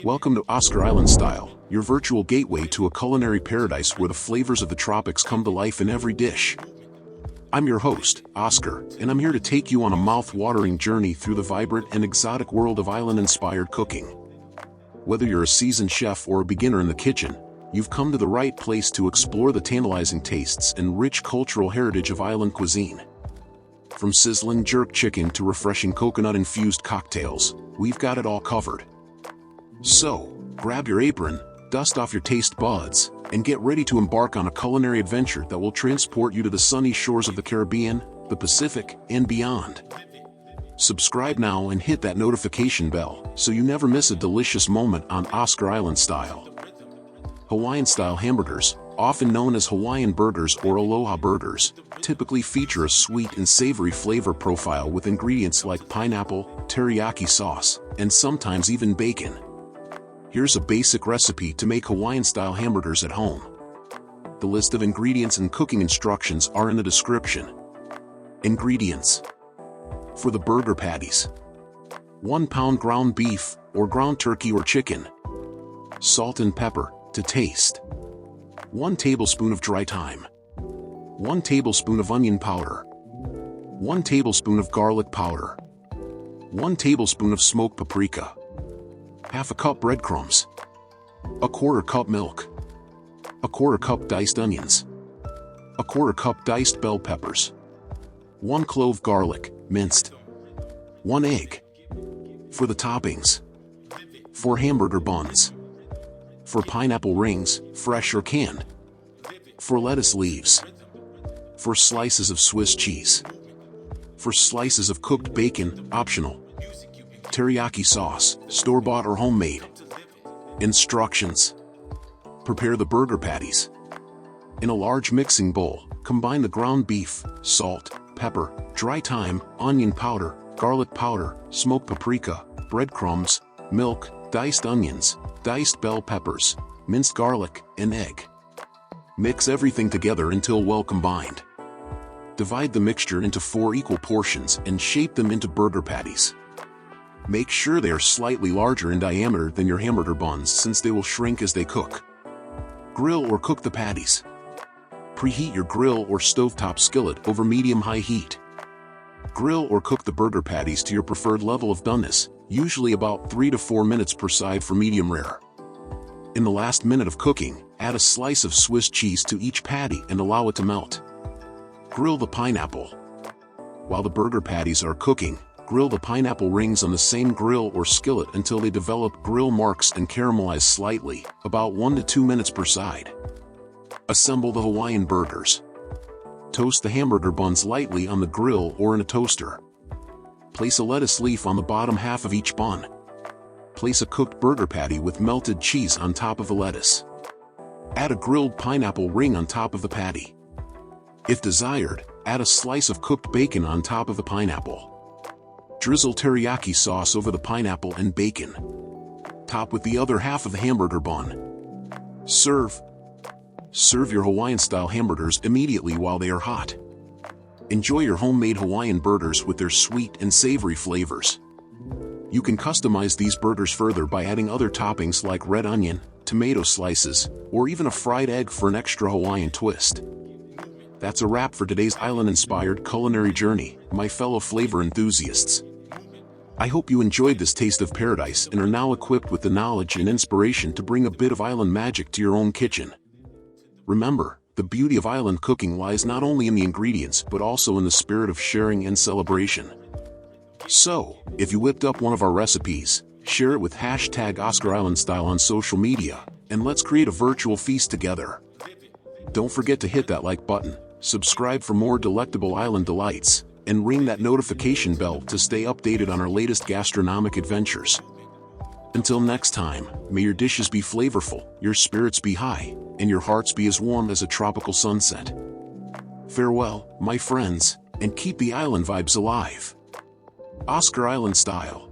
Welcome to Oscar Island Style, your virtual gateway to a culinary paradise where the flavors of the tropics come to life in every dish. I'm your host, Oscar, and I'm here to take you on a mouth-watering journey through the vibrant and exotic world of island-inspired cooking. Whether you're a seasoned chef or a beginner in the kitchen, you've come to the right place to explore the tantalizing tastes and rich cultural heritage of island cuisine. From sizzling jerk chicken to refreshing coconut-infused cocktails, we've got it all covered. So, grab your apron, dust off your taste buds, and get ready to embark on a culinary adventure that will transport you to the sunny shores of the Caribbean, the Pacific, and beyond. Subscribe now and hit that notification bell so you never miss a delicious moment on Oscar Island Style. Hawaiian-style hamburgers, often known as Hawaiian burgers or Aloha burgers, typically feature a sweet and savory flavor profile with ingredients like pineapple, teriyaki sauce, and sometimes even bacon. Here's a basic recipe to make Hawaiian-style hamburgers at home. The list of ingredients and cooking instructions are in the description. Ingredients. For the burger patties: 1 pound ground beef, or ground turkey or chicken. Salt and pepper, to taste. 1 tablespoon of dry thyme. 1 tablespoon of onion powder. 1 tablespoon of garlic powder. 1 tablespoon of smoked paprika. Half a cup breadcrumbs. 1/4 cup milk. 1/4 cup diced onions. 1/4 cup diced bell peppers. 1 clove garlic, minced. 1 egg. For the toppings: 4 hamburger buns. 4 pineapple rings, fresh or canned. 4 lettuce leaves. 4 slices of Swiss cheese. 4 slices of cooked bacon, optional. Teriyaki sauce, store-bought or homemade. Instructions. Prepare the burger patties. In a large mixing bowl, combine the ground beef, salt, pepper, dry thyme, onion powder, garlic powder, smoked paprika, breadcrumbs, milk, diced onions, diced bell peppers, minced garlic, and egg. Mix everything together until well combined. Divide the mixture into 4 equal portions and shape them into burger patties. Make sure they are slightly larger in diameter than your hamburger buns since they will shrink as they cook. Grill or cook the patties. Preheat your grill or stovetop skillet over medium-high heat. Grill or cook the burger patties to your preferred level of doneness, usually about 3 to 4 minutes per side for medium rare. In the last minute of cooking, add a slice of Swiss cheese to each patty and allow it to melt. Grill the pineapple. While the burger patties are cooking, grill the pineapple rings on the same grill or skillet until they develop grill marks and caramelize slightly, about 1 to 2 minutes per side. Assemble the Hawaiian burgers. Toast the hamburger buns lightly on the grill or in a toaster. Place a lettuce leaf on the bottom half of each bun. Place a cooked burger patty with melted cheese on top of the lettuce. Add a grilled pineapple ring on top of the patty. If desired, add a slice of cooked bacon on top of the pineapple. Drizzle teriyaki sauce over the pineapple and bacon. Top with the other half of the hamburger bun. Serve. Serve your Hawaiian-style hamburgers immediately while they are hot. Enjoy your homemade Hawaiian burgers with their sweet and savory flavors. You can customize these burgers further by adding other toppings like red onion, tomato slices, or even a fried egg for an extra Hawaiian twist. That's a wrap for today's island-inspired culinary journey, my fellow flavor enthusiasts. I hope you enjoyed this taste of paradise and are now equipped with the knowledge and inspiration to bring a bit of island magic to your own kitchen. Remember, the beauty of island cooking lies not only in the ingredients but also in the spirit of sharing and celebration. So, if you whipped up one of our recipes, share it with #OscarIslandStyle on social media, and let's create a virtual feast together. Don't forget to hit that like button, subscribe for more delectable island delights, and ring that notification bell to stay updated on our latest gastronomic adventures. Until next time, may your dishes be flavorful, your spirits be high, and your hearts be as warm as a tropical sunset. Farewell, my friends, and keep the island vibes alive. Oscar Island Style.